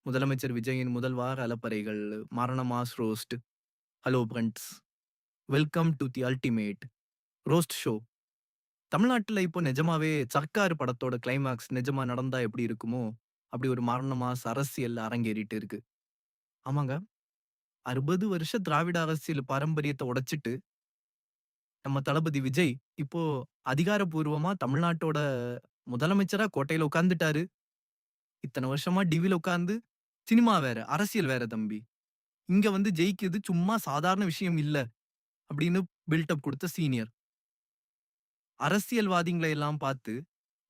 முதலமைச்சர் விஜயின் முதல் வார அலப்பறைகள், மரண mass roast. Hello friends, welcome to the ultimate roast show. தமிழ்நாட்டுல இப்போ நிஜமாவே சர்க்கார் படத்தோட கிளைமாக்ஸ் நிஜமா நடந்தா எப்படி இருக்குமோ, அப்படி ஒரு மரண மாஸ் அரசியல் அரங்கேறிட்டு இருக்கு. ஆமாங்க, 60 வருஷ திராவிட அரசியல் பாரம்பரியத்த உடைச்சுட்டு, நம்ம தளபதி விஜய் இப்போ அதிகாரப்பூர்வமா தமிழ்நாட்டோட முதலமைச்சரா கோட்டையில உட்கார்ந்துட்டாரு. இத்தன வருஷமா டிவில உட்கார்ந்து சினிமா வேற, அரசியல் வேற தம்பி. இங்க வந்து ஜெயிக்கிறது சும்மா சாதாரண விஷயம் இல்ல. அப்படின்னு பில்டப் குடுத்த சீனியர். அரசியல்வாதிங்கள எல்லாம் பார்த்து,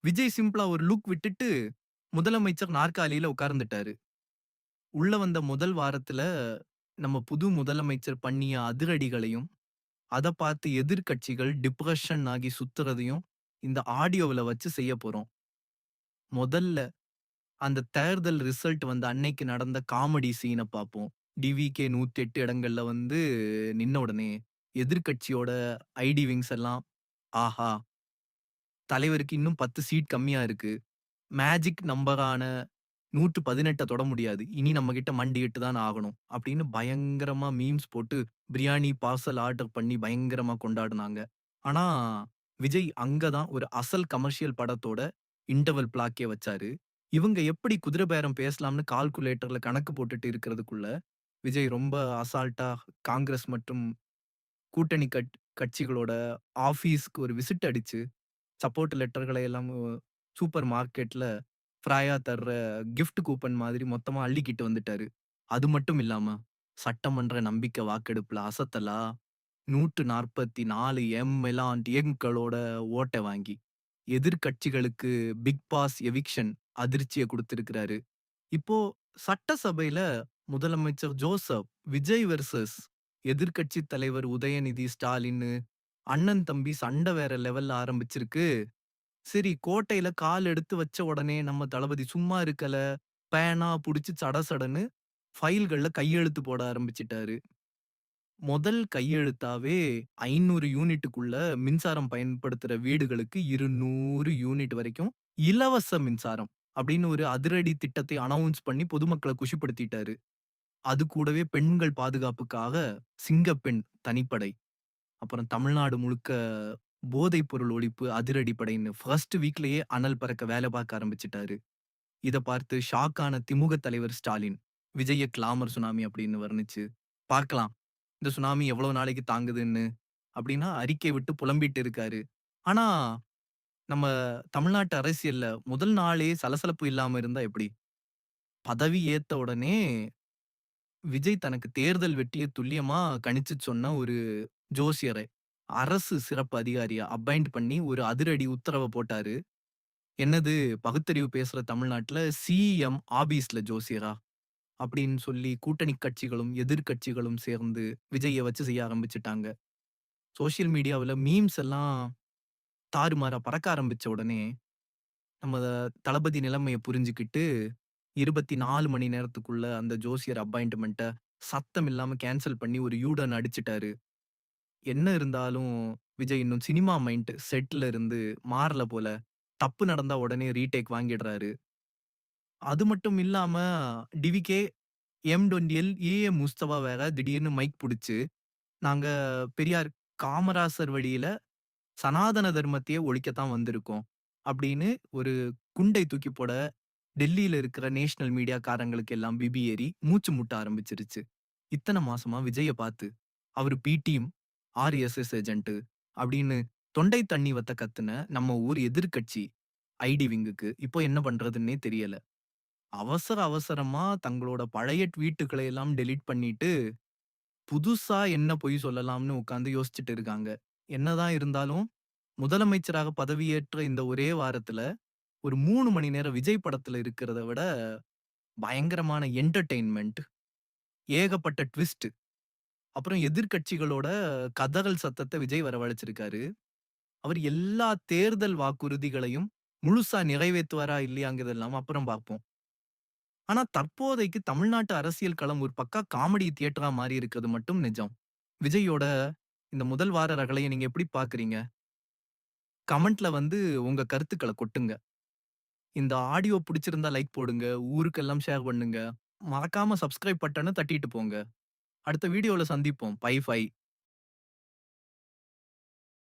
விஜய் சிம்பிளா ஒரு லுக் விட்டுட்டு, முதலமைச்சர் நாற்காலியில உட்கார்ந்துட்டாரு. உள்ள வந்த முதல் வாரத்துல, நம்ம புது முதலமைச்சர் பண்ணிய அதிரடிகளையும், அத பார்த்து எதிர்க்கட்சிகள் டிப்ரஷன் ஆகி சுத்துறதையும், இந்த ஆடியோவுல வச்சு செய்யப் போறோம். முதல்ல அந்த தேர்தல் ரிசல்ட் வந்த அன்னைக்கு நடந்த காமெடி சீன பார்ப்போம். டிவிகே 108 இடங்கள்ல வந்து நின்ன உடனே, எதிர்க்கட்சியோட ஐடி விங்ஸ் எல்லாம், ஆஹா! தலைவருக்கு இன்னும் 10 சீட் கம்மியா இருக்கு. மேஜிக் நம்பரான 118 தொட முடியாது. இனி நம்மகிட்ட மண்டியிட்டு தான் ஆகணும். அப்படின்னு பயங்கரமா மீம்ஸ் போட்டு பிரியாணி பார்சல் ஆர்டர் பண்ணி பயங்கரமா கொண்டாடுனாங்க. ஆனா, விஜய் அங்க தான் ஒரு அசல் கமர்ஷியல் படத்தோட இன்டர்வல் பிளாக்கே வச்சாரு. இவங்க எப்படி குதிரை பேரம் பேசலாம்னு கால்குலேட்டர்ல கணக்கு போட்டுட்டு இருக்கிறதுக்குள்ள, விஜய் ரொம்ப அசால்ட்டா காங்கிரஸ் மற்றும் கூட்டணி கட்சிகளோட ஆஃபீஸ்க்கு ஒரு விசிட் அடிச்சு சப்போர்ட் லெட்டர்களை எல்லாம் சூப்பர் மார்க்கெட்ல ஃப்ராயா தர்ற கிஃப்ட் கூப்பன் மாதிரி மொத்தமா அள்ளிக்கிட்டு வந்துட்டாரு. அது மட்டும் இல்லாம, சட்டமன்ற நம்பிக்கை வாக்கெடுப்புல அசத்தலா 144 எம்எல்ஏக்களோட ஓட்ட வாங்கி, எதிர்க்கட்சிகளுக்கு பிக் பாஸ் எவிக்ஷன் அதிர்ச்சிய குடுத்திருக்கிறாரு. இப்போ சட்டசபையில முதலமைச்சர் ஜோசப், விஜய் வெர்சஸ் எதிர்க்கட்சி தலைவர் உதயநிதி ஸ்டாலின்னு அண்ணன் தம்பி சண்டை வேற லெவல்ல ஆரம்பிச்சிருக்கு. சரி, கோட்டையில கால் எடுத்து வச்ச உடனே நம்ம தளபதி சும்மா இருக்கல. பேனா புடிச்சு சடசடன்னு ஃபைல்கள்ல கையெழுத்து போட ஆரம்பிச்சுட்டாரு. முதல் கையெழுத்தாவே 500 யூனிட்டுக்குள்ள மின்சாரம் பயன்படுத்துற வீடுகளுக்கு 200 யூனிட் வரைக்கும் இலவச மின்சாரம் அப்படின்னு ஒரு அதிரடி திட்டத்தை அனவுன்ஸ் பண்ணி பொதுமக்கள குஷிப்படுத்திட்டாரு. அது கூடவே பெண்கள் பாதுகாப்புக்காக சிங்கப்பெண் தனிப்படை, அப்புறம் தமிழ்நாடு முழுக்க போதைப் பொருள் ஒழிப்பு அதிரடிப்படைன்னு ஃபர்ஸ்ட் வீக்லயே அனல் பறக்க வேலை பார்க்க ஆரம்பிச்சுட்டாரு. இத பார்த்து ஷாக் ஆன திமுக தலைவர் ஸ்டாலின், விஜய்ய கிளாமர் சுனாமி அப்படின்னு வர்ணிச்சு, பார்க்கலாம் இந்த சுனாமி எவ்வளவு நாளைக்கு தாங்குதுன்னு அப்படின்னா அறிக்கை விட்டு புலம்பிட்டு இருக்காரு. ஆனா, நம்ம தமிழ்நாட்டு அரசியல்ல முதல் நாளே சலசலப்பு இல்லாம இருந்தா எப்படி? பதவி ஏத்த உடனே விஜய் தனக்கு தேர்தல் வெற்றிய துல்லியமா கணிச்சு சொன்ன ஒரு ஜோசியரை, அரசு சிறப்பு அதிகாரியா அப்பாயிண்ட் பண்ணி ஒரு அதிரடி உத்தரவ போட்டாரு. என்னது பகுத்தறிவு பேசுற தமிழ்நாட்டுல சிஎம் ஆபீஸ்ல ஜோசியரா? அப்படின்னு சொல்லி கூட்டணி கட்சிகளும், எதிர்க்கட்சிகளும் சேர்ந்து விஜய்ய வச்சு செய்ய ஆரம்பிச்சுட்டாங்க. சோசியல் மீடியாவுல மீம்ஸ் எல்லாம் தாறுமாறா பறக்க ஆரம்பிச்ச உடனே, நம்ம தளபதி நிலைமைய புரிஞ்சுகிட்டு 24 மணி நேரத்துக்குள்ள அந்த ஜோசியர் அப்பாயின்ட்மென்ட்ட சத்தம் இல்லாம கேன்சல் பண்ணி ஒரு யூ டர்ன் அடிச்சுட்டாரு. என்ன இருந்தாலும் விஜய் இன்னும் சினிமா மைண்ட் செட்ல இருந்து மாறல போல. தப்பு நடந்தா உடனே ரீடேக் வாங்கிடுறாரு. அது மட்டும் இல்லாம டிவிகே, எம்20எல், ஏ.எம். முஸ்தபா வேற திடீர்னு மைக் புடிச்சு, "நாங்க பெரியார் காமராசர் வழியில சனாதன தர்மத்தையே ஒழிக்கத்தான் வந்திருக்கோம்." அப்படின்னு ஒரு குண்டை தூக்கி போட டெல்லியில இருக்கிற நேஷனல் மீடியாக்காரங்களுக்கு எல்லாம் பிபி ஏறி மூச்சு முட்ட ஆரம்பிச்சிருச்சு. இத்தன மாசமா விஜய பார்த்து, அவரு பி டீம், ஆர்எஸ்எஸ் ஏஜென்ட் அப்படின்னு தொண்டை தண்ணி வத்த கத்துன நம்ம ஊர் எதிர்க்கட்சி ஐடி விங்குக்கு இப்போ என்ன பண்றதுன்னே தெரியல. அவசர அவசரமா தங்களோட பழைய ட்வீட்டுகளை எல்லாம் டெலீட் பண்ணிட்டு, புதுசா என்ன பொய் சொல்லலாம்னு உட்கார்ந்து யோசிச்சுட்டு இருக்காங்க. என்னதான் இருந்தாலும், முதலமைச்சராக பதவியேற்ற இந்த ஒரே வாரத்துல, ஒரு 3 மணி நேரம் விஜய் படத்துல இருக்கிறத விட, பயங்கரமான என்டர்டெயின்மென்ட், ஏகப்பட்ட ட்விஸ்ட், அப்புறம் எதிர்க்கட்சிகளோட கதறல் சத்தத்த விஜய் வரவழைச்சிருக்காரு. அவர் எல்லா தேர்தல் வாக்குறுதிகளையும் முழுசா நிறைவேத்துவாரா இல்லையாங்கிறதெல்லாம் அப்புறம் பார்ப்போம். ஆனா தற்போதைக்கு தமிழ்நாட்டு அரசியல் களம் ஒரு பக்கா காமெடி தியேட்டரா மாறி இருக்கிறது மட்டும் நிஜம். விஜயோட இந்த முதல் வார ரகளைய நீங்க எப்படி பார்க்குறீங்க? கமெண்ட்ல வந்து உங்க கருத்துக்கள கொட்டுங்க. இந்த ஆடியோ புடிச்சிருந்தா லைக் போடுங்க. ஊருக்கெல்லாம் ஷேர் பண்ணுங்க. மறக்காம சப்ஸ்கிரைப் பட்டன தட்டிட்டு போங்க. அடுத்த வீடியோல சந்திப்போம். Bye by.